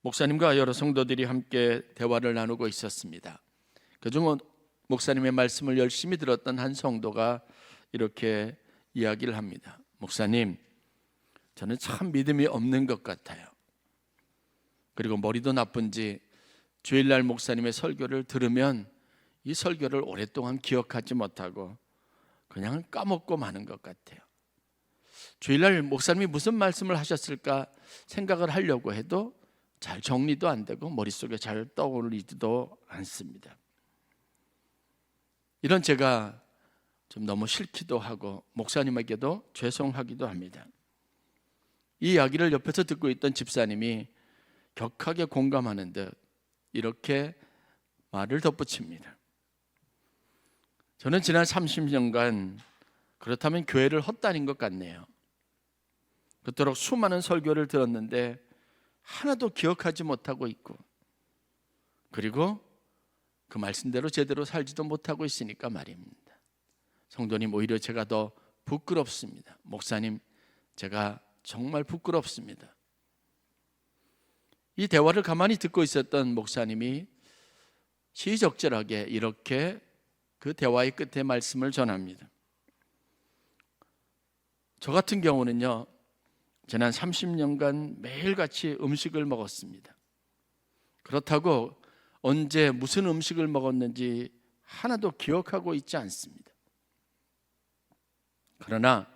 목사님과 여러 성도들이 함께 대화를 나누고 있었습니다. 그중 목사님의 말씀을 열심히 들었던 한 성도가 이렇게 이야기를 합니다. 목사님, 저는 참 믿음이 없는 것 같아요. 그리고 머리도 나쁜지 주일날 목사님의 설교를 들으면 이 설교를 오랫동안 기억하지 못하고 그냥 까먹고 마는 것 같아요. 주일날 목사님이 무슨 말씀을 하셨을까 생각을 하려고 해도 잘 정리도 안 되고 머릿속에 잘 떠오르지도 않습니다. 이런 제가 좀 너무 싫기도 하고 목사님에게도 죄송하기도 합니다. 이 이야기를 옆에서 듣고 있던 집사님이 격하게 공감하는 듯 이렇게 말을 덧붙입니다. 저는 지난 30년간 그렇다면 교회를 헛다닌 것 같네요. 그토록 수많은 설교를 들었는데 하나도 기억하지 못하고 있고, 그리고 그 말씀대로 제대로 살지도 못하고 있으니까 말입니다. 성도님, 오히려 제가 더 부끄럽습니다. 목사님, 제가 정말 부끄럽습니다. 이 대화를 가만히 듣고 있었던 목사님이 시적절하게 이렇게 그 대화의 끝에 말씀을 전합니다. 저 같은 경우는요, 지난 30년간 매일같이 음식을 먹었습니다. 그렇다고 언제 무슨 음식을 먹었는지 하나도 기억하고 있지 않습니다. 그러나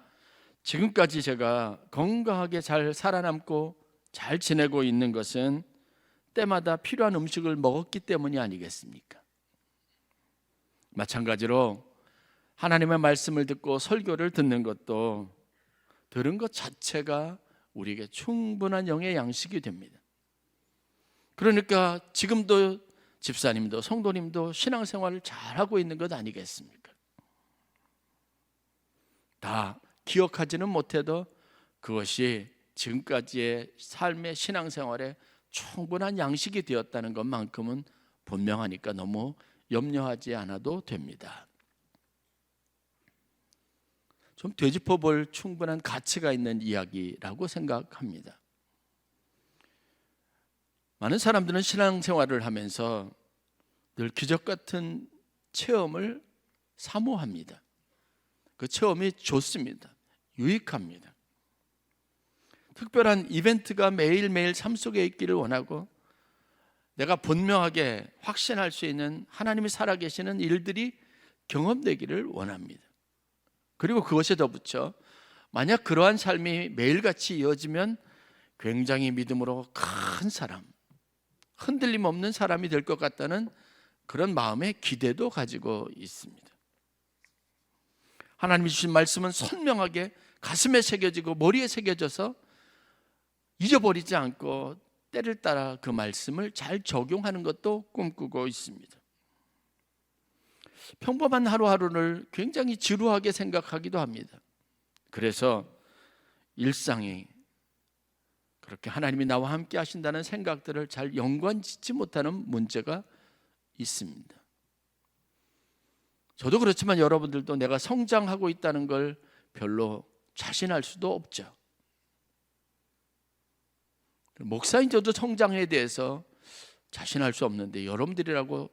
지금까지 제가 건강하게 잘 살아남고 잘 지내고 있는 것은 때마다 필요한 음식을 먹었기 때문이 아니겠습니까? 마찬가지로 하나님의 말씀을 듣고 설교를 듣는 것도 들은 것 자체가 우리에게 충분한 영의 양식이 됩니다. 그러니까 지금도 집사님도 성도님도 신앙생활을 잘하고 있는 것 아니겠습니까? 다 기억하지는 못해도 그것이 지금까지의 삶의 신앙생활에 충분한 양식이 되었다는 것만큼은 분명하니까 너무 염려하지 않아도 됩니다. 좀 되짚어볼 충분한 가치가 있는 이야기라고 생각합니다. 많은 사람들은 신앙생활을 하면서 늘 기적 같은 체험을 사모합니다. 그 체험이 좋습니다. 유익합니다. 특별한 이벤트가 매일매일 삶 속에 있기를 원하고, 내가 분명하게 확신할 수 있는 하나님이 살아계시는 일들이 경험되기를 원합니다. 그리고 그것에 덧붙여 만약 그러한 삶이 매일같이 이어지면 굉장히 믿음으로 큰 사람, 흔들림 없는 사람이 될 것 같다는 그런 마음의 기대도 가지고 있습니다. 하나님이 주신 말씀은 선명하게 가슴에 새겨지고 머리에 새겨져서 잊어버리지 않고 때를 따라 그 말씀을 잘 적용하는 것도 꿈꾸고 있습니다. 평범한 하루하루를 굉장히 지루하게 생각하기도 합니다. 그래서 일상이 그렇게 하나님이 나와 함께 하신다는 생각들을 잘 연관짓지 못하는 문제가 있습니다. 저도 그렇지만 여러분들도 내가 성장하고 있다는 걸 별로 자신할 수도 없죠. 목사인 저도 성장에 대해서 자신할 수 없는데 여러분들이라고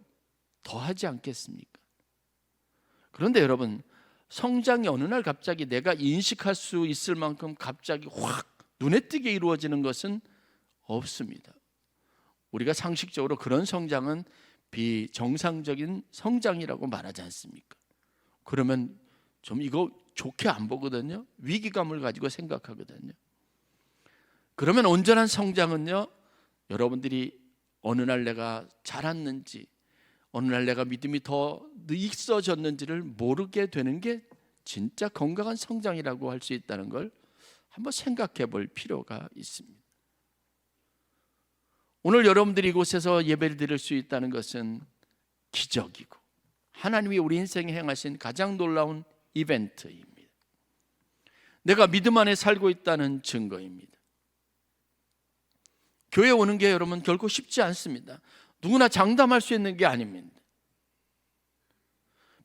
더 하지 않겠습니까? 그런데 여러분, 성장이 어느 날 갑자기 내가 인식할 수 있을 만큼 갑자기 확 눈에 띄게 이루어지는 것은 없습니다. 우리가 상식적으로 그런 성장은 비정상적인 성장이라고 말하지 않습니까? 그러면 좀 이거 좋게 안 보거든요. 위기감을 가지고 생각하거든요. 그러면 온전한 성장은요, 여러분들이 어느 날 내가 자랐는지, 어느 날 내가 믿음이 더 있어졌는지를 모르게 되는 게 진짜 건강한 성장이라고 할 수 있다는 걸 한번 생각해 볼 필요가 있습니다. 오늘 여러분들이 이곳에서 예배를 드릴 수 있다는 것은 기적이고 하나님이 우리 인생에 행하신 가장 놀라운 이벤트입니다. 내가 믿음 안에 살고 있다는 증거입니다. 교회에 오는 게 여러분 결코 쉽지 않습니다. 누구나 장담할 수 있는 게 아닙니다.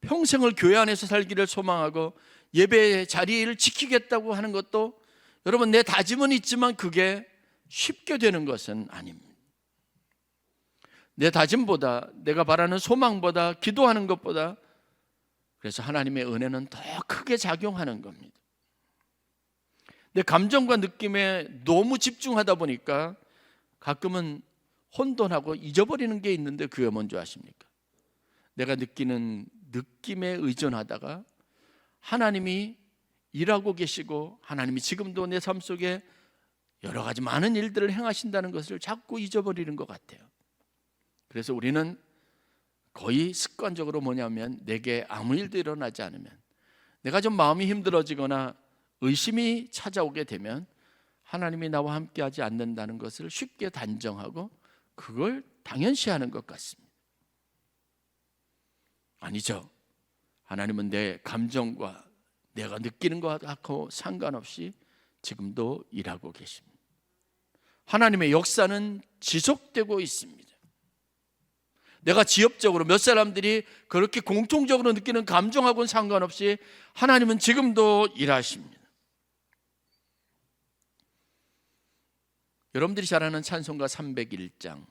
평생을 교회 안에서 살기를 소망하고 예배의 자리를 지키겠다고 하는 것도 여러분 내 다짐은 있지만 그게 쉽게 되는 것은 아닙니다. 내 다짐보다, 내가 바라는 소망보다, 기도하는 것보다, 그래서 하나님의 은혜는 더 크게 작용하는 겁니다. 내 감정과 느낌에 너무 집중하다 보니까 가끔은 혼돈하고 잊어버리는 게 있는데, 그게 뭔지 아십니까? 내가 느끼는 느낌에 의존하다가 하나님이 일하고 계시고 하나님이 지금도 내 삶 속에 여러 가지 많은 일들을 행하신다는 것을 자꾸 잊어버리는 것 같아요. 그래서 우리는 거의 습관적으로 뭐냐면, 내게 아무 일도 일어나지 않으면, 내가 좀 마음이 힘들어지거나 의심이 찾아오게 되면 하나님이 나와 함께하지 않는다는 것을 쉽게 단정하고 그걸 당연시하는 것 같습니다. 아니죠. 하나님은 내 감정과 내가 느끼는 것하고 상관없이 지금도 일하고 계십니다. 하나님의 역사는 지속되고 있습니다. 내가 지엽적으로 몇 사람들이 그렇게 공통적으로 느끼는 감정하고는 상관없이 하나님은 지금도 일하십니다. 여러분들이 잘 아는 찬송가 301장,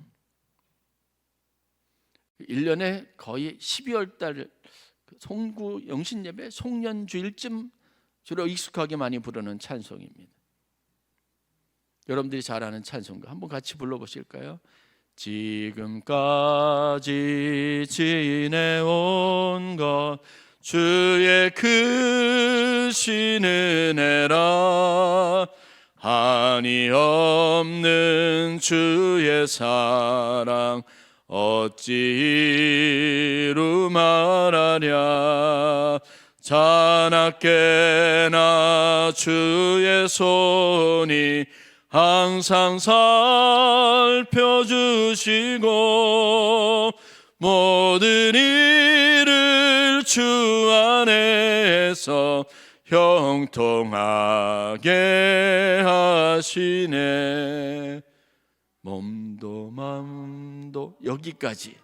1년에 거의 12월 달 송구 영신예배 송년주일쯤 주로 익숙하게 많이 부르는 찬송입니다. 여러분들이 잘 아는 찬송가 한번 같이 불러보실까요? 지금까지 지내온 것 주의 크신 은혜라, 한이 없는 주의 사랑 어찌 이루 말하랴. 자나깨나 주의 손이 항상 살펴주시고 모든 일을 주 안에서 형통하게 하시네. 몸도 마음도. 여기까지.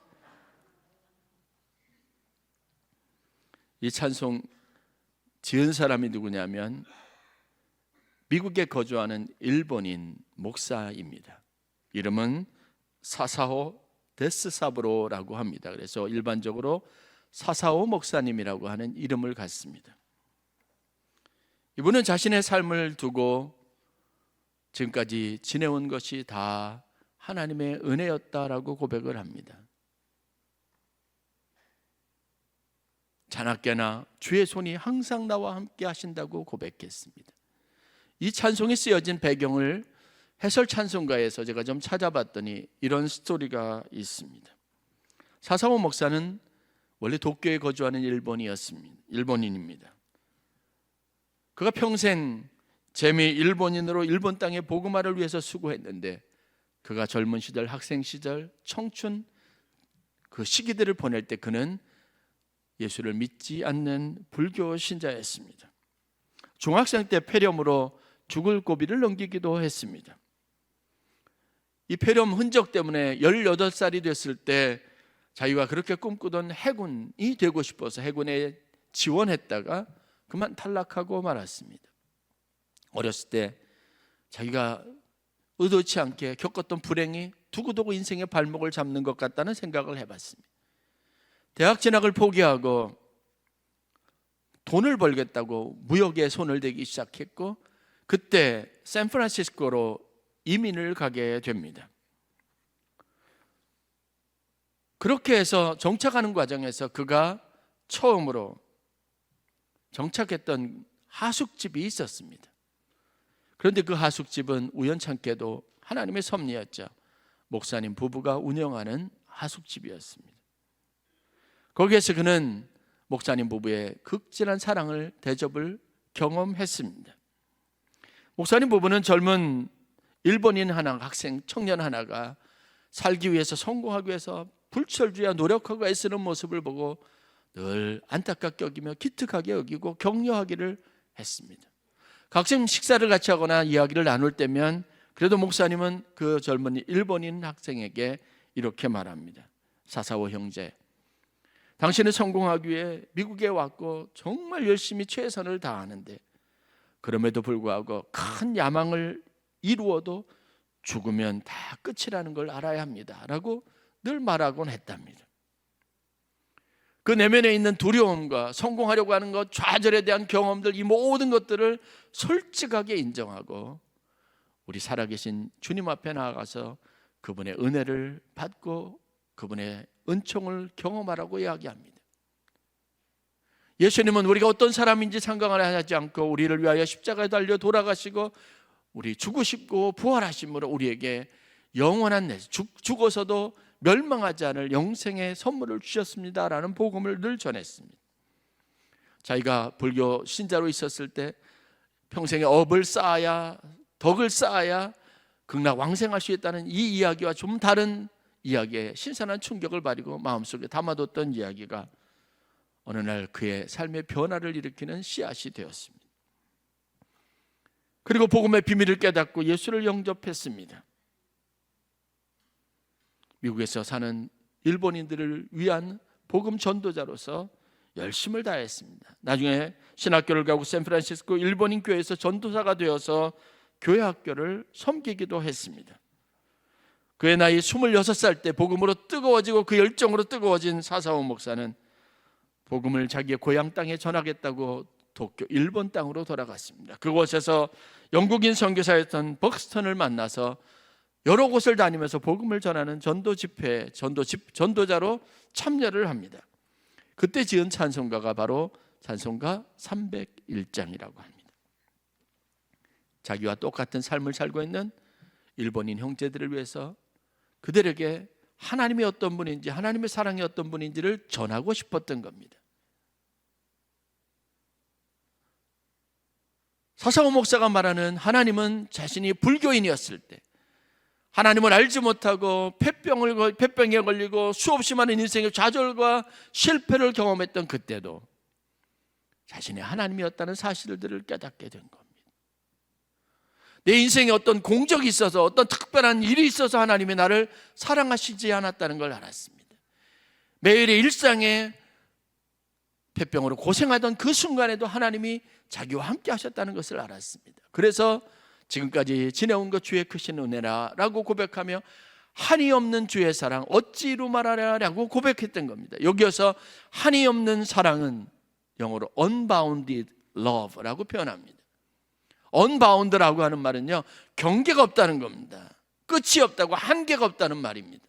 이 찬송 지은 사람이 누구냐면 미국에 거주하는 일본인 목사입니다. 이름은 사사오 데스사브로라고 합니다. 그래서 일반적으로 사사오 목사님이라고 하는 이름을 갖습니다. 이분은 자신의 삶을 두고 지금까지 지내온 것이 다 하나님의 은혜였다라고 고백을 합니다. 자나깨나 주의 손이 항상 나와 함께 하신다고 고백했습니다. 이 찬송이 쓰여진 배경을 해설 찬송가에서 제가 좀 찾아봤더니 이런 스토리가 있습니다. 사사오 목사는 원래 도쿄에 거주하는 일본인입니다. 그가 평생 재미 일본인으로 일본 땅의 복음화를 위해서 수고했는데, 그가 젊은 시절, 학생 시절, 청춘 그 시기들을 보낼 때 그는 예수를 믿지 않는 불교 신자였습니다. 중학생 때 폐렴으로 죽을 고비를 넘기기도 했습니다. 이 폐렴 흔적 때문에 18살이 됐을 때 자기가 그렇게 꿈꾸던 해군이 되고 싶어서 해군에 지원했다가 그만 탈락하고 말았습니다. 어렸을 때 자기가 의도치 않게 겪었던 불행이 두고두고 인생의 발목을 잡는 것 같다는 생각을 해봤습니다. 대학 진학을 포기하고 돈을 벌겠다고 무역에 손을 대기 시작했고, 그때 샌프란시스코로 이민을 가게 됩니다. 그렇게 해서 정착하는 과정에서 그가 처음으로 정착했던 하숙집이 있었습니다. 그런데 그 하숙집은 우연찮게도 하나님의 섭리였죠. 목사님 부부가 운영하는 하숙집이었습니다. 거기에서 그는 목사님 부부의 극진한 사랑을, 대접을 경험했습니다. 목사님 부부는 젊은 일본인 하나, 학생 청년 하나가 살기 위해서, 성공하기 위해서 불철주야 노력하고 애쓰는 모습을 보고 늘 안타깝게 여기며 기특하게 여기고 격려하기를 했습니다. 각종 식사를 같이 하거나 이야기를 나눌 때면 그래도 목사님은 그 젊은 일본인 학생에게 이렇게 말합니다. 사사오 형제, 당신은 성공하기 위해 미국에 왔고 정말 열심히 최선을 다하는데, 그럼에도 불구하고 큰 야망을 이루어도 죽으면 다 끝이라는 걸 알아야 합니다 라고 늘 말하곤 했답니다. 그 내면에 있는 두려움과 성공하려고 하는 것, 좌절에 대한 경험들, 이 모든 것들을 솔직하게 인정하고 우리 살아계신 주님 앞에 나아가서 그분의 은혜를 받고 그분의 은총을 경험하라고 이야기합니다. 예수님은 우리가 어떤 사람인지 상관을 하지 않고 우리를 위하여 십자가에 달려 돌아가시고 우리 죽으시고 부활하심으로 우리에게 영원한 죽어서도 멸망하지 않을 영생의 선물을 주셨습니다라는 복음을 늘 전했습니다. 자기가 불교 신자로 있었을 때 평생에 업을 쌓아야, 덕을 쌓아야 극락왕생할 수 있다는 이 이야기와 좀 다른 이야기에 신선한 충격을 받이고 마음속에 담아뒀던 이야기가 어느 날 그의 삶의 변화를 일으키는 씨앗이 되었습니다. 그리고 복음의 비밀을 깨닫고 예수를 영접했습니다. 미국에서 사는 일본인들을 위한 복음 전도자로서 열심을 다했습니다. 나중에 신학교를 가고 샌프란시스코 일본인 교회에서 전도사가 되어서 교회 학교를 섬기기도 했습니다. 그의 나이 26살 때 복음으로 뜨거워지고 그 열정으로 뜨거워진 사사오 목사는 복음을 자기의 고향 땅에 전하겠다고 도쿄 일본 땅으로 돌아갔습니다. 그곳에서 영국인 선교사였던 벅스턴을 만나서 여러 곳을 다니면서 복음을 전하는 전도 집회, 전도자로 참여를 합니다. 그때 지은 찬송가가 바로 찬송가 301장이라고 합니다. 자기와 똑같은 삶을 살고 있는 일본인 형제들을 위해서 그들에게 하나님이 어떤 분인지, 하나님의 사랑이 어떤 분인지를 전하고 싶었던 겁니다. 사사오 목사가 말하는 하나님은 자신이 불교인이었을 때 하나님을 알지 못하고 폐병에 걸리고 수없이 많은 인생의 좌절과 실패를 경험했던 그때도 자신이 하나님이었다는 사실들을 깨닫게 된 겁니다. 내 인생에 어떤 공적이 있어서, 어떤 특별한 일이 있어서 하나님이 나를 사랑하시지 않았다는 걸 알았습니다. 매일의 일상에 폐병으로 고생하던 그 순간에도 하나님이 자기와 함께 하셨다는 것을 알았습니다. 그래서 지금까지 지내온 것 주의 크신 은혜라라고 고백하며 한이 없는 주의 사랑 어찌 이루 말하랴라고 고백했던 겁니다. 여기에서 한이 없는 사랑은 영어로 unbounded love라고 표현합니다. unbound라고 하는 말은요, 경계가 없다는 겁니다. 끝이 없다고, 한계가 없다는 말입니다.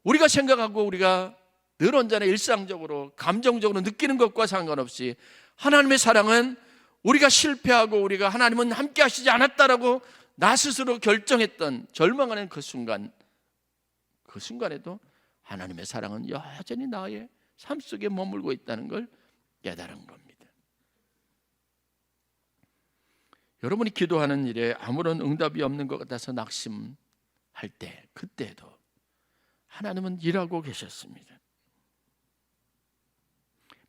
우리가 생각하고 우리가 늘 언제나 일상적으로 감정적으로 느끼는 것과 상관없이 하나님의 사랑은 우리가 실패하고 우리가 하나님은 함께 하시지 않았다라고 나 스스로 결정했던 절망하는 그 순간에도 하나님의 사랑은 여전히 나의 삶 속에 머물고 있다는 걸 깨달은 겁니다. 여러분이 기도하는 일에 아무런 응답이 없는 것 같아서 낙심할 때, 그때도 하나님은 일하고 계셨습니다.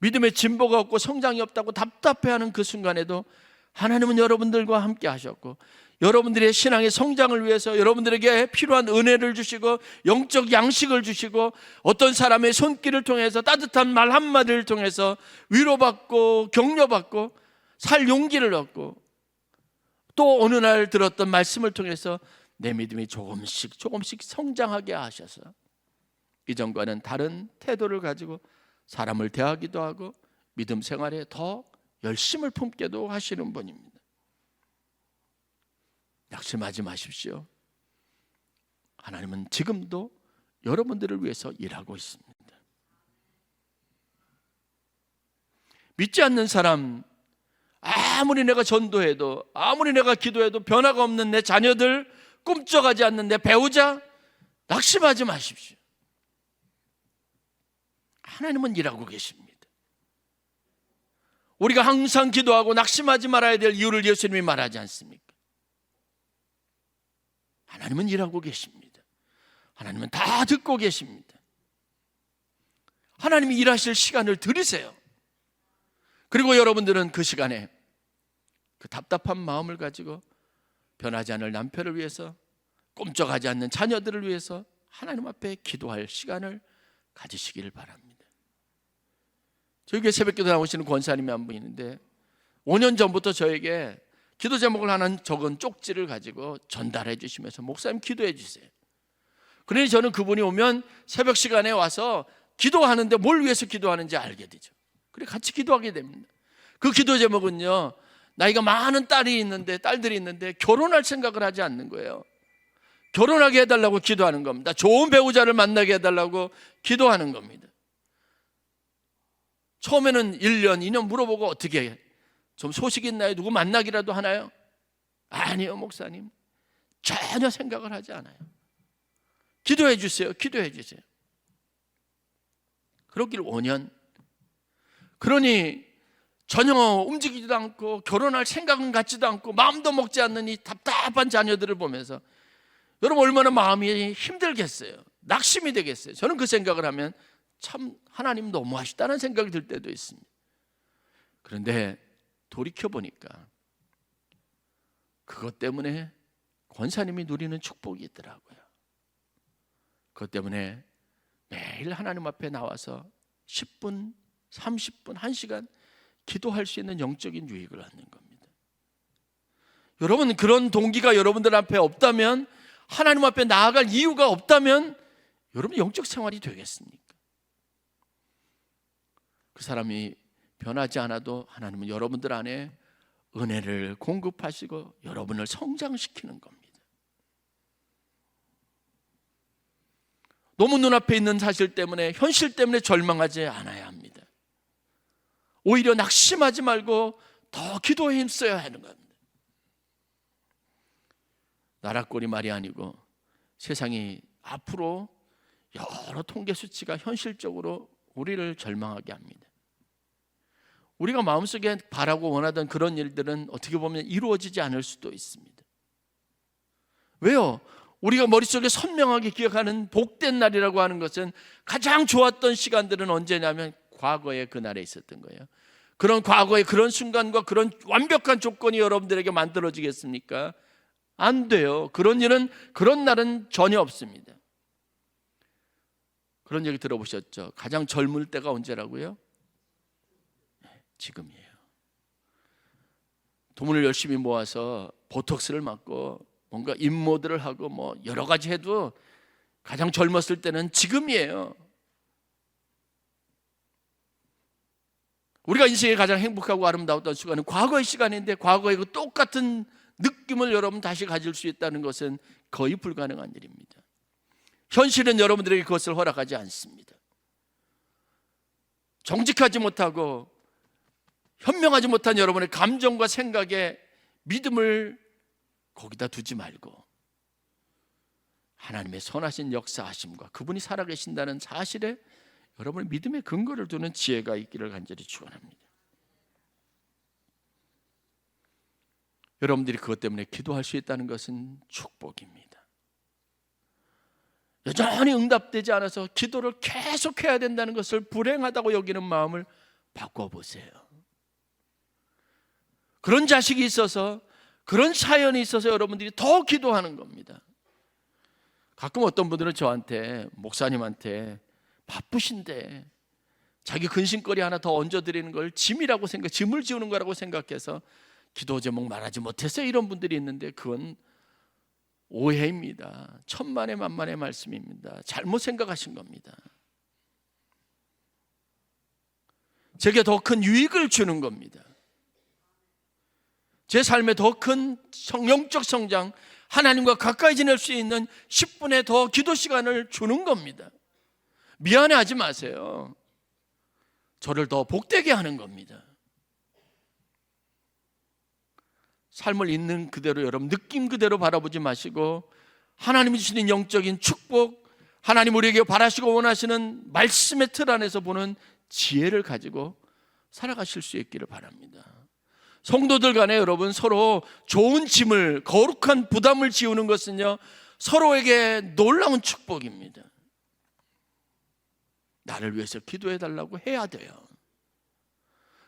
믿음의 진보가 없고 성장이 없다고 답답해하는 그 순간에도 하나님은 여러분들과 함께 하셨고 여러분들의 신앙의 성장을 위해서 여러분들에게 필요한 은혜를 주시고 영적 양식을 주시고 어떤 사람의 손길을 통해서 따뜻한 말 한마디를 통해서 위로받고 격려받고 살 용기를 얻고 또 어느 날 들었던 말씀을 통해서 내 믿음이 조금씩 성장하게 하셔서 이전과는 다른 태도를 가지고 사람을 대하기도 하고 믿음 생활에 더 열심을 품게도 하시는 분입니다. 낙심하지 마십시오. 하나님은 지금도 여러분들을 위해서 일하고 있습니다. 믿지 않는 사람, 아무리 내가 전도해도 아무리 내가 기도해도 변화가 없는 내 자녀들, 꿈쩍하지 않는 내 배우자, 낙심하지 마십시오. 하나님은 일하고 계십니다. 우리가 항상 기도하고 낙심하지 말아야 될 이유를 예수님이 말하지 않습니까? 하나님은 일하고 계십니다. 하나님은 다 듣고 계십니다. 하나님이 일하실 시간을 드리세요. 그리고 여러분들은 그 시간에 그 답답한 마음을 가지고 변하지 않을 남편을 위해서, 꿈쩍하지 않는 자녀들을 위해서 하나님 앞에 기도할 시간을 가지시기를 바랍니다. 저희 교회 새벽기도 나오시는 권사님이 한 분 있는데 5년 전부터 저에게 기도 제목을 하나 적은 쪽지를 가지고 전달해 주시면서 목사님 기도해 주세요. 그러니 저는 그분이 오면 새벽 시간에 와서 기도하는데 뭘 위해서 기도하는지 알게 되죠. 그래 같이 기도하게 됩니다. 그 기도 제목은요, 나이가 많은 딸들이 있는데 결혼할 생각을 하지 않는 거예요. 결혼하게 해달라고 기도하는 겁니다. 좋은 배우자를 만나게 해달라고 기도하는 겁니다. 처음에는 1년, 2년 물어보고 어떻게 해? 좀 소식 있나요? 누구 만나기라도 하나요? 아니요, 목사님. 전혀 생각을 하지 않아요. 기도해 주세요. 기도해 주세요. 그러길 5년. 그러니 전혀 움직이지도 않고 결혼할 생각은 갖지도 않고 마음도 먹지 않는 이 답답한 자녀들을 보면서 여러분 얼마나 마음이 힘들겠어요. 낙심이 되겠어요. 저는 그 생각을 하면 참 하나님 너무하시다는 생각이 들 때도 있습니다. 그런데 돌이켜보니까 그것 때문에 권사님이 누리는 축복이 있더라고요. 그것 때문에 매일 하나님 앞에 나와서 10분, 30분, 1시간 기도할 수 있는 영적인 유익을 얻는 겁니다. 여러분 그런 동기가 여러분들 앞에 없다면, 하나님 앞에 나아갈 이유가 없다면 여러분 영적 생활이 되겠습니까? 그 사람이 변하지 않아도 하나님은 여러분들 안에 은혜를 공급하시고 여러분을 성장시키는 겁니다. 너무 눈앞에 있는 사실 때문에, 현실 때문에 절망하지 않아야 합니다. 오히려 낙심하지 말고 더 기도에 힘써야 하는 겁니다. 나락골이 말이 아니고 세상이 앞으로 여러 통계 수치가 현실적으로 우리를 절망하게 합니다. 우리가 마음속에 바라고 원하던 그런 일들은 어떻게 보면 이루어지지 않을 수도 있습니다. 왜요? 우리가 머릿속에 선명하게 기억하는 복된 날이라고 하는 것은, 가장 좋았던 시간들은 언제냐면 과거의 그날에 있었던 거예요. 그런 과거의 그런 순간과 그런 완벽한 조건이 여러분들에게 만들어지겠습니까? 안 돼요. 그런 일은, 그런 날은 전혀 없습니다. 그런 얘기 들어보셨죠? 가장 젊을 때가 언제라고요? 지금이에요. 돈을 열심히 모아서 보톡스를 맞고 뭔가 임모들을 하고 뭐 여러 가지 해도 가장 젊었을 때는 지금이에요. 우리가 인생에 가장 행복하고 아름다웠던 시간은 과거의 시간인데, 과거의 그 똑같은 느낌을 여러분 다시 가질 수 있다는 것은 거의 불가능한 일입니다. 현실은 여러분들에게 그것을 허락하지 않습니다. 정직하지 못하고 현명하지 못한 여러분의 감정과 생각에 믿음을 거기다 두지 말고 하나님의 선하신 역사하심과 그분이 살아계신다는 사실에 여러분의 믿음의 근거를 두는 지혜가 있기를 간절히 축원합니다. 여러분들이 그것 때문에 기도할 수 있다는 것은 축복입니다. 여전히 응답되지 않아서 기도를 계속해야 된다는 것을 불행하다고 여기는 마음을 바꿔보세요. 그런 자식이 있어서, 그런 사연이 있어서 여러분들이 더 기도하는 겁니다. 가끔 어떤 분들은 저한테, 목사님한테 바쁘신데 자기 근심거리 하나 더 얹어드리는 걸 짐이라고 짐을 지우는 거라고 생각해서 기도 제목 말하지 못했어요, 이런 분들이 있는데 그건 오해입니다. 천만의 만만의 말씀입니다. 잘못 생각하신 겁니다. 제게 더 큰 유익을 주는 겁니다. 제 삶에 더 큰 영적 성장, 하나님과 가까이 지낼 수 있는 10분의 더 기도 시간을 주는 겁니다. 미안해하지 마세요. 저를 더 복되게 하는 겁니다. 삶을 있는 그대로, 여러분 느낌 그대로 바라보지 마시고 하나님이 주시는 영적인 축복, 하나님 우리에게 바라시고 원하시는 말씀의 틀 안에서 보는 지혜를 가지고 살아가실 수 있기를 바랍니다. 성도들 간에 여러분 서로 좋은 짐을, 거룩한 부담을 지우는 것은요, 서로에게 놀라운 축복입니다. 나를 위해서 기도해 달라고 해야 돼요.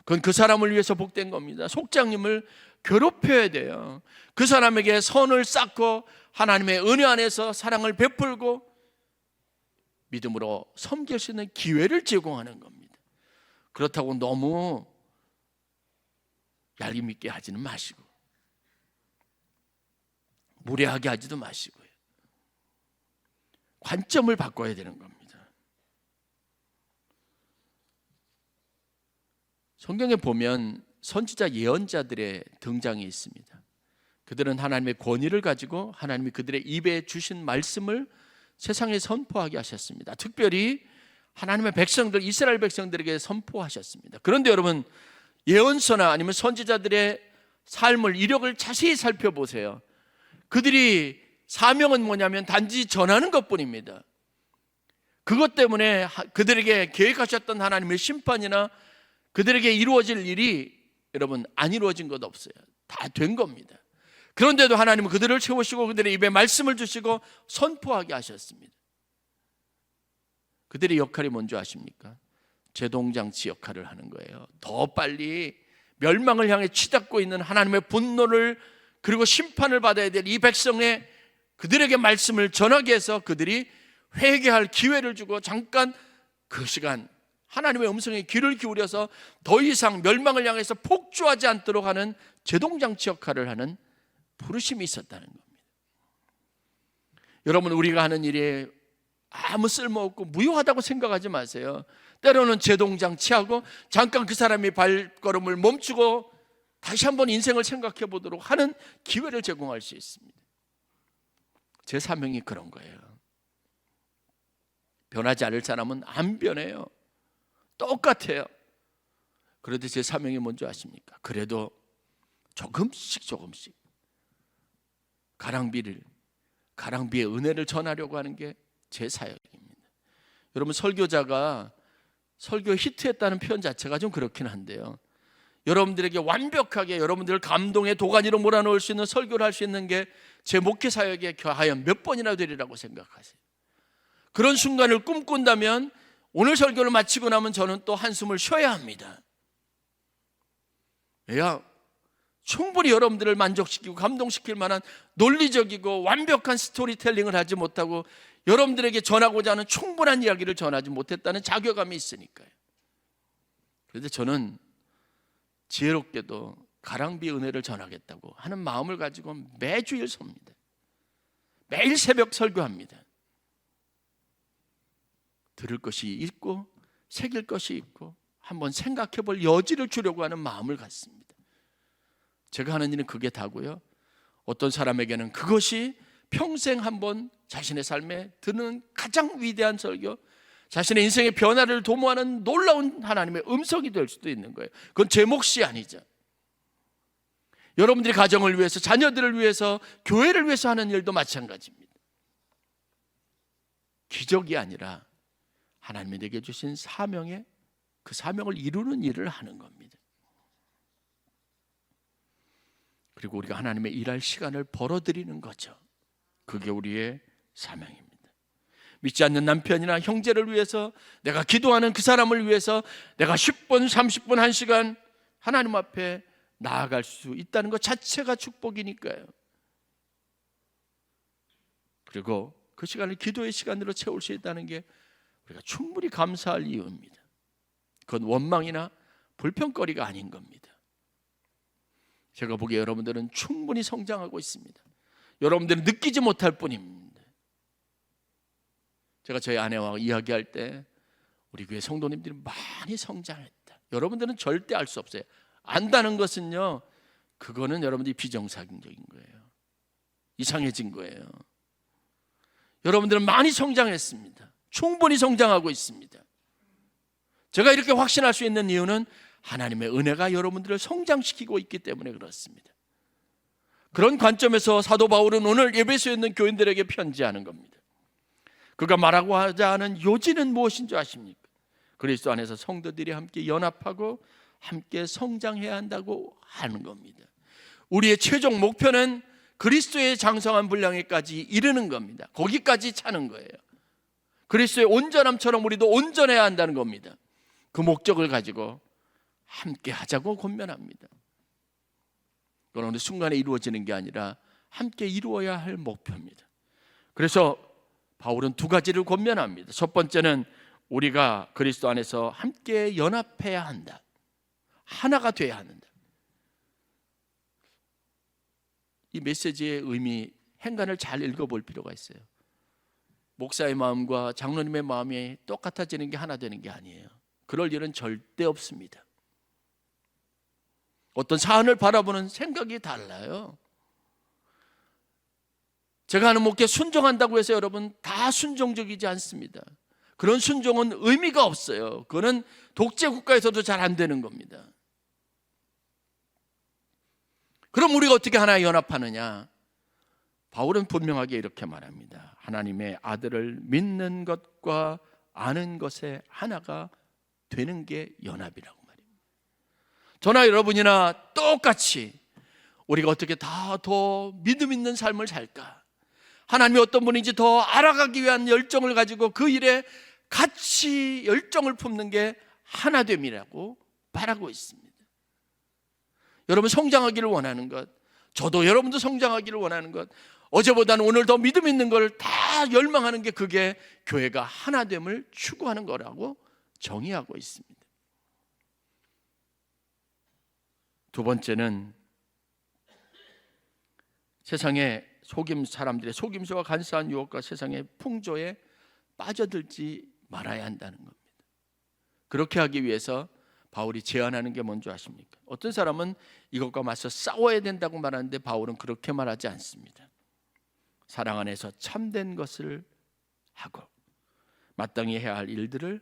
그건 그 사람을 위해서 복된 겁니다. 속장님을 괴롭혀야 돼요. 그 사람에게 선을 쌓고 하나님의 은혜 안에서 사랑을 베풀고 믿음으로 섬길 수 있는 기회를 제공하는 겁니다. 그렇다고 너무 얄미있게 하지는 마시고 무례하게 하지도 마시고요. 관점을 바꿔야 되는 겁니다. 성경에 보면 선지자 예언자들의 등장이 있습니다. 그들은 하나님의 권위를 가지고 하나님이 그들의 입에 주신 말씀을 세상에 선포하게 하셨습니다. 특별히 하나님의 백성들, 이스라엘 백성들에게 선포하셨습니다. 그런데 여러분, 예언서나 아니면 선지자들의 삶을, 이력을 자세히 살펴보세요. 그들이 사명은 뭐냐면 단지 전하는 것뿐입니다. 그것 때문에 그들에게 계획하셨던 하나님의 심판이나 그들에게 이루어질 일이 여러분 안 이루어진 것 없어요. 다 된 겁니다. 그런데도 하나님은 그들을 채우시고 그들의 입에 말씀을 주시고 선포하게 하셨습니다. 그들의 역할이 뭔지 아십니까? 제동장치 역할을 하는 거예요. 더 빨리 멸망을 향해 치닫고 있는 하나님의 분노를 그리고 심판을 받아야 될 이 백성의 그들에게 말씀을 전하게 해서 그들이 회개할 기회를 주고 잠깐 그 시간 하나님의 음성에 귀를 기울여서 더 이상 멸망을 향해서 폭주하지 않도록 하는 제동장치 역할을 하는 부르심이 있었다는 겁니다. 여러분, 우리가 하는 일이 아무 쓸모없고 무효하다고 생각하지 마세요. 때로는 제동장치하고 잠깐 그 사람이 발걸음을 멈추고 다시 한번 인생을 생각해 보도록 하는 기회를 제공할 수 있습니다. 제 사명이 그런 거예요. 변하지 않을 사람은 안 변해요. 똑같아요. 그래도 제 사명이 뭔지 아십니까? 그래도 조금씩 가랑비의 은혜를 전하려고 하는 게 제 사역입니다. 여러분, 설교자가 설교 히트했다는 표현 자체가 좀 그렇긴 한데요, 여러분들에게 완벽하게 여러분들을 감동의 도가니로 몰아넣을 수 있는 설교를 할 수 있는 게 제 목회 사역에 과연 몇 번이나 되리라고 생각하세요? 그런 순간을 꿈꾼다면 오늘 설교를 마치고 나면 저는 또 한숨을 쉬어야 합니다. 왜냐? 충분히 여러분들을 만족시키고 감동시킬 만한 논리적이고 완벽한 스토리텔링을 하지 못하고 여러분들에게 전하고자 하는 충분한 이야기를 전하지 못했다는 자괴감이 있으니까요. 그런데 저는 지혜롭게도 가랑비 은혜를 전하겠다고 하는 마음을 가지고 매주일 섭니다. 매일 새벽 설교합니다. 들을 것이 있고 새길 것이 있고 한번 생각해 볼 여지를 주려고 하는 마음을 갖습니다. 제가 하는 일은 그게 다고요. 어떤 사람에게는 그것이 평생 한번 자신의 삶에 듣는 가장 위대한 설교, 자신의 인생의 변화를 도모하는 놀라운 하나님의 음성이 될 수도 있는 거예요. 그건 제 몫이 아니죠. 여러분들이 가정을 위해서, 자녀들을 위해서, 교회를 위해서 하는 일도 마찬가지입니다. 기적이 아니라 하나님이 내게 주신 사명에 그 사명을 이루는 일을 하는 겁니다. 그리고 우리가 하나님의 일할 시간을 벌어들이는 거죠. 그게 우리의 사명입니다. 믿지 않는 남편이나 형제를 위해서, 내가 기도하는 그 사람을 위해서 내가 10분, 30분, 1시간 하나님 앞에 나아갈 수 있다는 것 자체가 축복이니까요. 그리고 그 시간을 기도의 시간으로 채울 수 있다는 게 우리가 충분히 감사할 이유입니다. 그건 원망이나 불평거리가 아닌 겁니다. 제가 보기에 여러분들은 충분히 성장하고 있습니다. 여러분들은 느끼지 못할 뿐입니다. 제가 저희 아내와 이야기할 때 우리 교회 성도님들이 많이 성장했다. 여러분들은 절대 알 수 없어요. 안다는 것은요, 그거는 여러분들이 비정상적인 거예요. 이상해진 거예요. 여러분들은 많이 성장했습니다. 충분히 성장하고 있습니다. 제가 이렇게 확신할 수 있는 이유는 하나님의 은혜가 여러분들을 성장시키고 있기 때문에 그렇습니다. 그런 관점에서 사도 바울은 오늘 에베소에 있는 교인들에게 편지하는 겁니다. 그가 말하고 하자 하는 요지는 무엇인 줄 아십니까? 그리스도 안에서 성도들이 함께 연합하고 함께 성장해야 한다고 하는 겁니다. 우리의 최종 목표는 그리스도의 장성한 분량에까지 이르는 겁니다. 거기까지 차는 거예요. 그리스도의 온전함처럼 우리도 온전해야 한다는 겁니다. 그 목적을 가지고 함께 하자고 권면합니다. 그건 어느 순간에 이루어지는 게 아니라 함께 이루어야 할 목표입니다. 그래서 바울은 두 가지를 권면합니다. 첫 번째는 우리가 그리스도 안에서 함께 연합해야 한다. 하나가 돼야 한다. 이 메시지의 의미, 행간을 잘 읽어볼 필요가 있어요. 목사의 마음과 장로님의 마음이 똑같아지는 게 하나 되는 게 아니에요. 그럴 일은 절대 없습니다. 어떤 사안을 바라보는 생각이 달라요. 제가 하는 목회 순종한다고 해서 여러분 다 순종적이지 않습니다. 그런 순종은 의미가 없어요. 그거는 독재 국가에서도 잘 안 되는 겁니다. 그럼 우리가 어떻게 하나 연합하느냐? 바울은 분명하게 이렇게 말합니다. 하나님의 아들을 믿는 것과 아는 것에 하나가 되는 게 연합이라고 말입니다. 저나 여러분이나 똑같이 우리가 어떻게 다 더 믿음 있는 삶을 살까? 하나님이 어떤 분인지 더 알아가기 위한 열정을 가지고 그 일에 같이 열정을 품는 게 하나됨이라고 말하고 있습니다. 여러분 성장하기를 원하는 것, 저도 여러분도 성장하기를 원하는 것, 어제보다는 오늘 더 믿음 있는 걸 다 열망하는 게 그게 교회가 하나됨을 추구하는 거라고 정의하고 있습니다. 두 번째는 세상의 사람들의 속임수와 간사한 유혹과 세상의 풍조에 빠져들지 말아야 한다는 겁니다. 그렇게 하기 위해서 바울이 제안하는 게 뭔지 아십니까? 어떤 사람은 이것과 맞서 싸워야 된다고 말하는데 바울은 그렇게 말하지 않습니다. 사랑 안에서 참된 것을 하고 마땅히 해야 할 일들을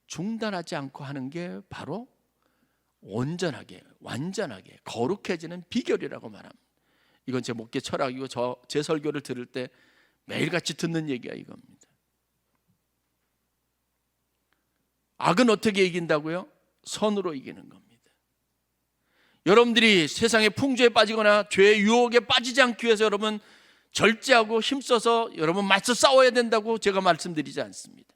중단하지 않고 하는 게 바로 온전하게, 완전하게 거룩해지는 비결이라고 말합니다. 이건 제 목회 철학이고 제 설교를 들을 때 매일같이 듣는 얘기야 이겁니다. 악은 어떻게 이긴다고요? 선으로 이기는 겁니다. 여러분들이 세상의 풍조에 빠지거나 죄의 유혹에 빠지지 않기 위해서 여러분 절제하고 힘써서 여러분 맞서 싸워야 된다고 제가 말씀드리지 않습니다.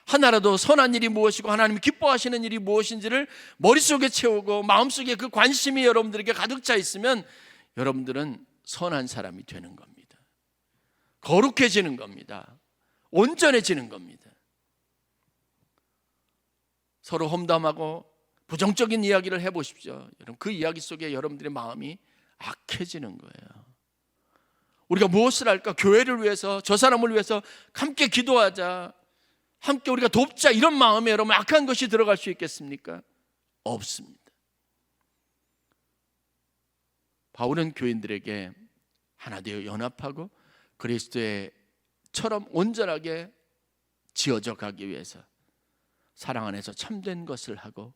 하나라도 선한 일이 무엇이고 하나님이 기뻐하시는 일이 무엇인지를 머릿속에 채우고 마음속에 그 관심이 여러분들에게 가득 차 있으면 여러분들은 선한 사람이 되는 겁니다. 거룩해지는 겁니다. 온전해지는 겁니다. 서로 험담하고 부정적인 이야기를 해보십시오. 여러분 그 이야기 속에 여러분들의 마음이 악해지는 거예요. 우리가 무엇을 할까? 교회를 위해서, 저 사람을 위해서 함께 기도하자, 함께 우리가 돕자, 이런 마음에 여러분 악한 것이 들어갈 수 있겠습니까? 없습니다. 바울은 교인들에게 하나 되어 연합하고 그리스도의처럼 온전하게 지어져 가기 위해서 사랑 안에서 참된 것을 하고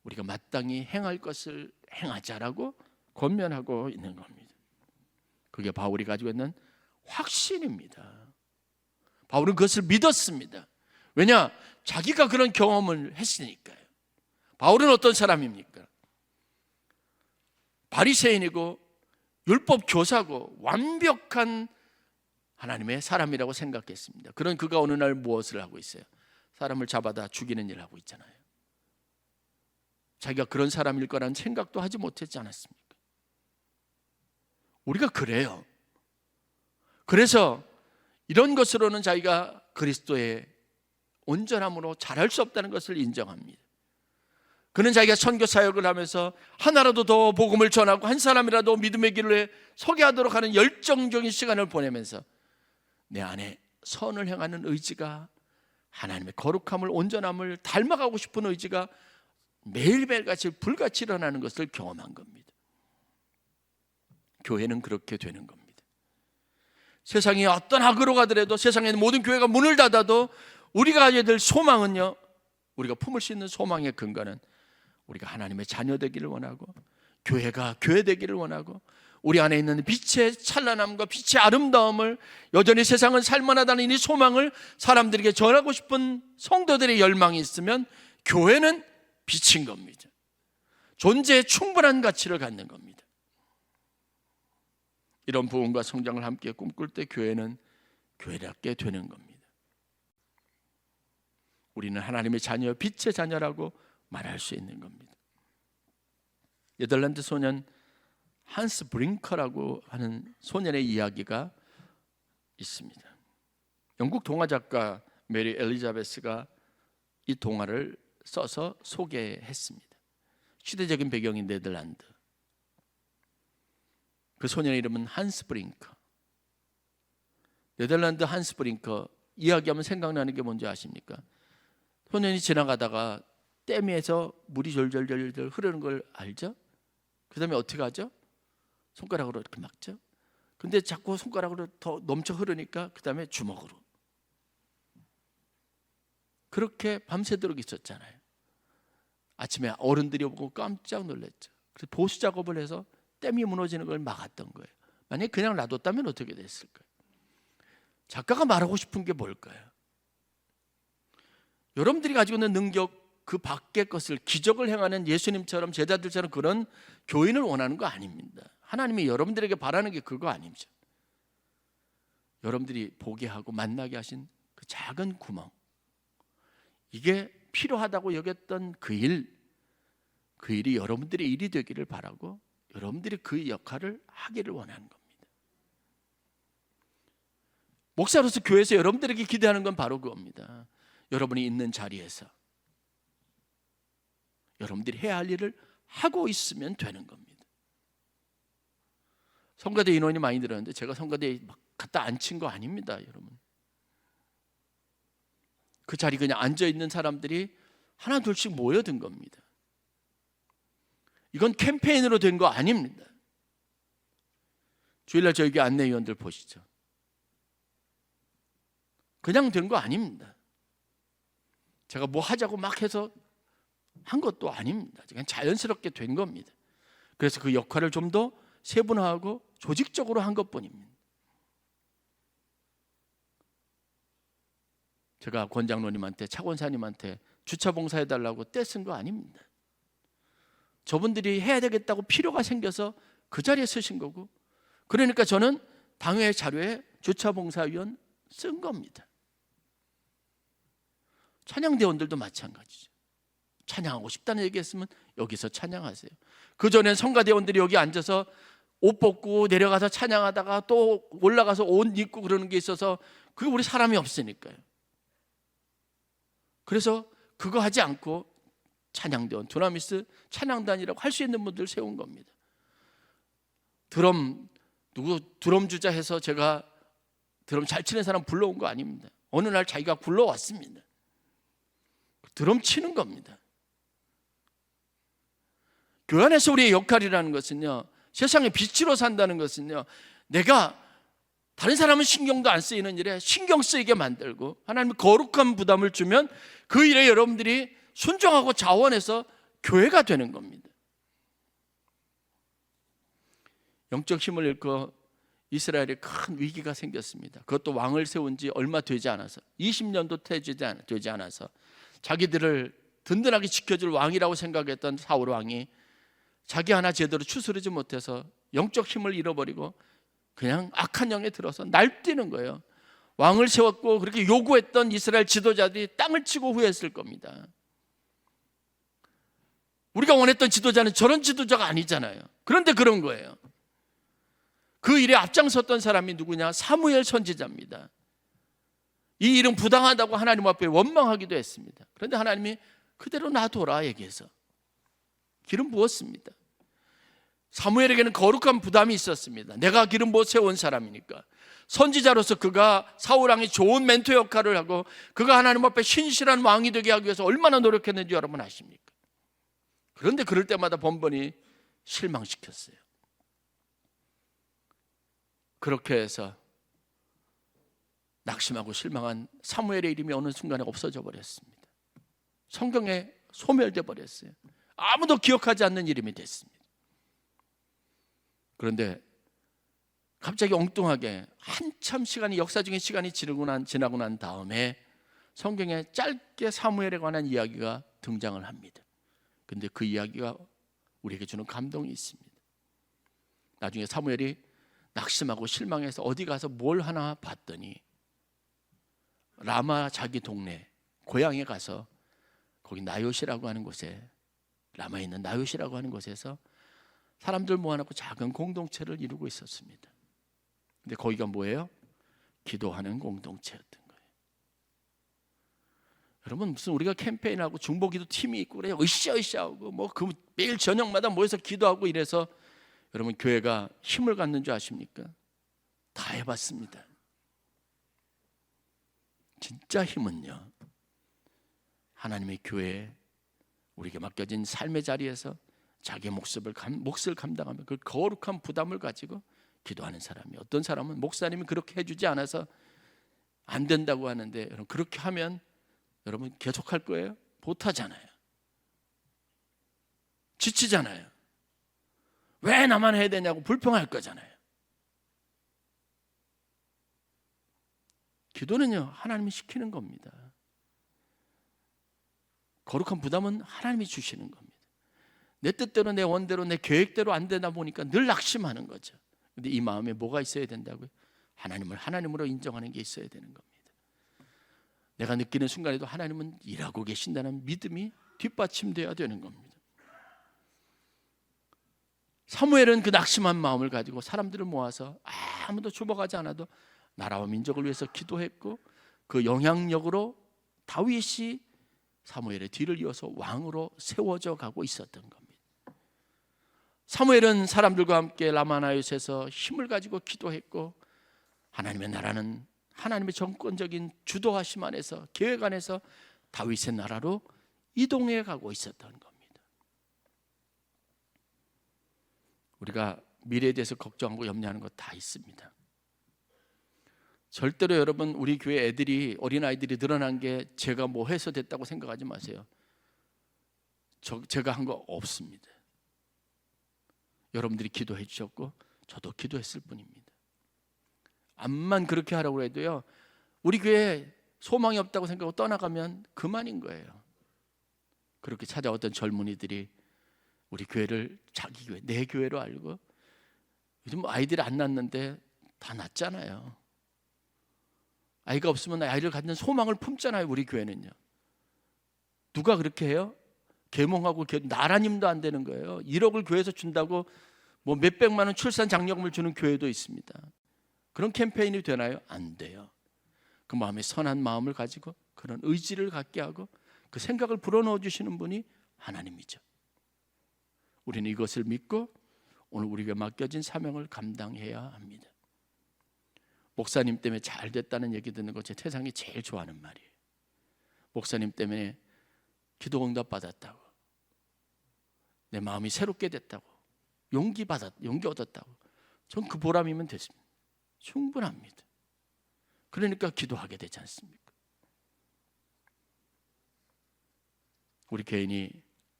우리가 마땅히 행할 것을 행하자라고 권면하고 있는 겁니다. 그게 바울이 가지고 있는 확신입니다. 바울은 그것을 믿었습니다. 왜냐? 자기가 그런 경험을 했으니까요. 바울은 어떤 사람입니까? 바리새인이고 율법 교사고 완벽한 하나님의 사람이라고 생각했습니다. 그런 그가 어느 날 무엇을 하고 있어요? 사람을 잡아다 죽이는 일을 하고 있잖아요. 자기가 그런 사람일 거라는 생각도 하지 못했지 않았습니까? 우리가 그래요. 그래서 이런 것으로는 자기가 그리스도의 온전함으로 잘할 수 없다는 것을 인정합니다. 그는 자기가 선교 사역을 하면서 하나라도 더 복음을 전하고 한 사람이라도 믿음의 길을 서게 하도록 하는 열정적인 시간을 보내면서 내 안에 선을 행하는 의지가, 하나님의 거룩함을, 온전함을 닮아가고 싶은 의지가 매일매일같이 불같이 일어나는 것을 경험한 겁니다. 교회는 그렇게 되는 겁니다. 세상이 어떤 악으로 가더라도, 세상에 있는 모든 교회가 문을 닫아도 우리가 가져야 될 소망은요, 우리가 품을 수 있는 소망의 근거는 우리가 하나님의 자녀 되기를 원하고 교회가 교회 되기를 원하고 우리 안에 있는 빛의 찬란함과 빛의 아름다움을, 여전히 세상은 살만하다는 이 소망을 사람들에게 전하고 싶은 성도들의 열망이 있으면 교회는 빛인 겁니다. 존재에 충분한 가치를 갖는 겁니다. 이런 부흥과 성장을 함께 꿈꿀 때 교회는 교회답게 되는 겁니다. 우리는 하나님의 자녀, 빛의 자녀라고 말할 수 있는 겁니다. 네덜란드 소년 한스 브링커라고 하는 소년의 이야기가 있습니다. 영국 동화 작가 메리 엘리자베스가 이 동화를 써서 소개했습니다. 시대적인 배경인 네덜란드. 그 소년의 이름은 한스 브링커. 네덜란드 한스 브링커 이야기하면 생각나는 게 뭔지 아십니까? 소년이 지나가다가 댐에서 물이 절절절절 흐르는 걸 알죠? 그 다음에 어떻게 하죠? 손가락으로 이렇게 막죠. 근데 자꾸 손가락으로 더 넘쳐 흐르니까 그 다음에 주먹으로. 그렇게 밤새도록 있었잖아요. 아침에 어른들이 보고 깜짝 놀랐죠. 그래서 보수 작업을 해서 댐이 무너지는 걸 막았던 거예요. 만약에 그냥 놔뒀다면 어떻게 됐을까요? 작가가 말하고 싶은 게 뭘까요? 여러분들이 가지고 있는 능력 그 밖의 것을, 기적을 행하는 예수님처럼 제자들처럼 그런 교인을 원하는 거 아닙니다. 하나님이 여러분들에게 바라는 게 그거 아니죠. 여러분들이 보게 하고 만나게 하신 그 작은 구멍, 이게 필요하다고 여겼던 그 일이 여러분들의 일이 되기를 바라고 여러분들이 그 역할을 하기를 원하는 겁니다. 목사로서 교회에서 여러분들에게 기대하는 건 바로 그겁니다. 여러분이 있는 자리에서 여러분들이 해야 할 일을 하고 있으면 되는 겁니다. 성가대 인원이 많이 늘었는데 제가 성가대에 막 갖다 앉힌 거 아닙니다, 여러분. 그 자리 그냥 앉아있는 사람들이 하나 둘씩 모여든 겁니다. 이건 캠페인으로 된 거 아닙니다. 주일날 저희 교회 안내위원들 보시죠. 그냥 된 거 아닙니다. 제가 뭐 하자고 막 해서 한 것도 아닙니다. 그냥 자연스럽게 된 겁니다. 그래서 그 역할을 좀 더 세분화하고 조직적으로 한 것뿐입니다. 제가 권장로님한테, 차권사님한테 주차 봉사해달라고 떼쓴 거 아닙니다. 저분들이 해야 되겠다고 필요가 생겨서 그 자리에 쓰신 거고, 그러니까 저는 당회 자료에 주차 봉사위원 쓴 겁니다. 찬양대원들도 마찬가지죠. 찬양하고 싶다는 얘기했으면 여기서 찬양하세요. 그전엔 성가대원들이 여기 앉아서 옷 벗고 내려가서 찬양하다가 또 올라가서 옷 입고 그러는 게 있어서 그게 우리 사람이 없으니까요. 그래서 그거 하지 않고 찬양대원, 두나미스 찬양단이라고 할 수 있는 분들 세운 겁니다. 드럼 주자 해서 제가 드럼 잘 치는 사람 불러온 거 아닙니다. 어느 날 자기가 불러왔습니다. 드럼 치는 겁니다. 교회 안에서 우리의 역할이라는 것은요, 세상의 빛으로 산다는 것은요, 내가 다른 사람은 신경도 안 쓰이는 일에 신경 쓰이게 만들고 하나님의 거룩한 부담을 주면 그 일에 여러분들이 순종하고 자원해서 교회가 되는 겁니다. 영적 힘을 잃고 이스라엘에 큰 위기가 생겼습니다. 그것도 왕을 세운 지 얼마 되지 않아서, 20년도 되지 않아서 자기들을 든든하게 지켜줄 왕이라고 생각했던 사울 왕이 자기 하나 제대로 추스르지 못해서 영적 힘을 잃어버리고 그냥 악한 영에 들어서 날뛰는 거예요. 왕을 세웠고 그렇게 요구했던 이스라엘 지도자들이 땅을 치고 후회했을 겁니다. 우리가 원했던 지도자는 저런 지도자가 아니잖아요. 그런데 그런 거예요. 그 일에 앞장섰던 사람이 누구냐? 사무엘 선지자입니다. 이 일은 부당하다고 하나님 앞에 원망하기도 했습니다. 그런데 하나님이 그대로 놔둬라 얘기해서 기름 부었습니다. 사무엘에게는 거룩한 부담이 있었습니다. 내가 기름 부어 세운 사람이니까. 선지자로서 그가 사울왕이 좋은 멘토 역할을 하고 그가 하나님 앞에 신실한 왕이 되게 하기 위해서 얼마나 노력했는지 여러분 아십니까? 그런데 그럴 때마다 번번이 실망시켰어요. 그렇게 해서 낙심하고 실망한 사무엘의 이름이 어느 순간에 없어져 버렸습니다. 성경에 소멸돼 버렸어요. 아무도 기억하지 않는 이름이 됐습니다. 그런데 갑자기 엉뚱하게 한참 시간이, 역사적인 시간이 지나고 난 다음에 성경에 짧게 사무엘에 관한 이야기가 등장을 합니다. 그런데 그 이야기가 우리에게 주는 감동이 있습니다. 나중에 사무엘이 낙심하고 실망해서 어디 가서 뭘 하나 봤더니 라마 자기 동네 고향에 가서 거기 나요시라고 하는 곳에, 라마에 있는 나요시라고 하는 곳에서 사람들 모아놓고 작은 공동체를 이루고 있었습니다. 근데 거기가 뭐예요? 기도하는 공동체였던 거예요. 여러분, 무슨 우리가 캠페인하고 중보기도 팀이 있고 그래요, 으쌰으쌰하고 뭐 그 매일 저녁마다 모여서 기도하고 이래서 여러분 교회가 힘을 갖는 줄 아십니까? 다 해봤습니다. 진짜 힘은요, 하나님의 교회에 우리에게 맡겨진 삶의 자리에서 자기의 몫을 감당하며 그 거룩한 부담을 가지고 기도하는 사람이, 어떤 사람은 목사님이 그렇게 해주지 않아서 안 된다고 하는데, 여러분 그렇게 하면 여러분 계속할 거예요? 못하잖아요. 지치잖아요. 왜 나만 해야 되냐고 불평할 거잖아요. 기도는요, 하나님이 시키는 겁니다. 거룩한 부담은 하나님이 주시는 겁니다. 내 뜻대로, 내 원대로, 내 계획대로 안 되다 보니까 늘 낙심하는 거죠. 근데 이 마음에 뭐가 있어야 된다고요? 하나님을 하나님으로 인정하는 게 있어야 되는 겁니다. 내가 느끼는 순간에도 하나님은 일하고 계신다는 믿음이 뒷받침되어야 되는 겁니다. 사무엘은 그 낙심한 마음을 가지고 사람들을 모아서 아무도 죽어가지 않아도 나라와 민족을 위해서 기도했고, 그 영향력으로 다윗이 사무엘의 뒤를 이어서 왕으로 세워져 가고 있었던 겁니다. 사무엘은 사람들과 함께 라마나요스에서 힘을 가지고 기도했고, 하나님의 나라는 하나님의 정권적인 주도하심 안에서, 계획 안에서 다윗의 나라로 이동해 가고 있었던 겁니다. 우리가 미래에 대해서 걱정하고 염려하는 것 다 있습니다. 절대로 여러분, 우리 교회 애들이, 어린아이들이 늘어난 게 제가 뭐 해서 됐다고 생각하지 마세요. 제가 한 거 없습니다. 여러분들이 기도해 주셨고 저도 기도했을 뿐입니다. 암만 그렇게 하라고 해도요, 우리 교회에 소망이 없다고 생각하고 떠나가면 그만인 거예요. 그렇게 찾아왔던 젊은이들이 우리 교회를 자기 교회, 내 교회로 알고, 요즘 아이들이 안 낳는데 다 낳잖아요. 아이가 없으면 아이를 갖는 소망을 품잖아요. 우리 교회는요. 누가 그렇게 해요? 계몽하고 나라님도 안 되는 거예요. 1억을 교회에서 준다고 뭐 몇백만 원 출산 장려금을 주는 교회도 있습니다. 그런 캠페인이 되나요? 안 돼요. 그 마음에 선한 마음을 가지고 그런 의지를 갖게 하고 그 생각을 불어넣어 주시는 분이 하나님이죠. 우리는 이것을 믿고 오늘 우리에게 맡겨진 사명을 감당해야 합니다. 목사님 때문에 잘 됐다는 얘기 듣는 거 제 세상이 제일 좋아하는 말이에요. 목사님 때문에 기도 응답 받았다고, 내 마음이 새롭게 됐다고, 용기 얻었다고, 전 그 보람이면 됐습니다. 충분합니다. 그러니까 기도하게 되지 않습니까? 우리 개인이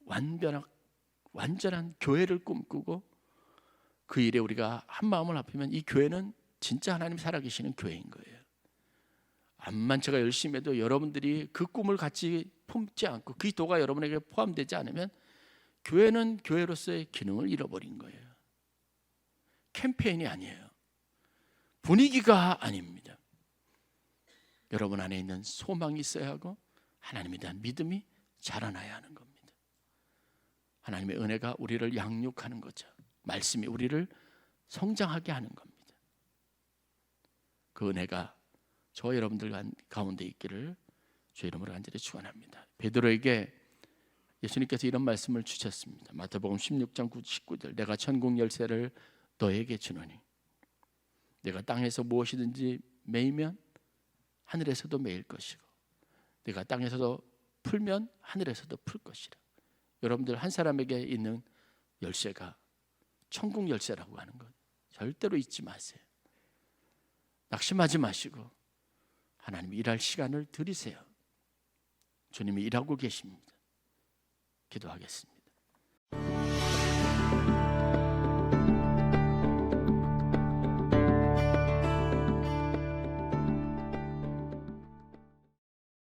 완전한 교회를 꿈꾸고 그 일에 우리가 한 마음을 합하면 이 교회는 진짜 하나님 살아계시는 교회인 거예요. 암만 제가 열심히 해도 여러분들이 그 꿈을 같이 품지 않고 그 기도가 여러분에게 포함되지 않으면 교회는 교회로서의 기능을 잃어버린 거예요. 캠페인이 아니에요. 분위기가 아닙니다. 여러분 안에 있는 소망이 있어야 하고 하나님에 대한 믿음이 자라나야 하는 겁니다. 하나님의 은혜가 우리를 양육하는 거죠. 말씀이 우리를 성장하게 하는 겁니다. 그 은혜가 저 여러분들 가운데 있기를 주의 이름으로 간절히 축원합니다. 베드로에게 예수님께서 이런 말씀을 주셨습니다. 마태복음 16장 19절, 내가 천국 열쇠를 너에게 주노니 내가 땅에서 무엇이든지 매이면 하늘에서도 매일 것이고 내가 땅에서도 풀면 하늘에서도 풀 것이라. 여러분들 한 사람에게 있는 열쇠가 천국 열쇠라고 하는 것 절대로 잊지 마세요. 낙심하지 마시고 하나님 일할 시간을 드리세요. 주님이 일하고 계십니다. 기도하겠습니다.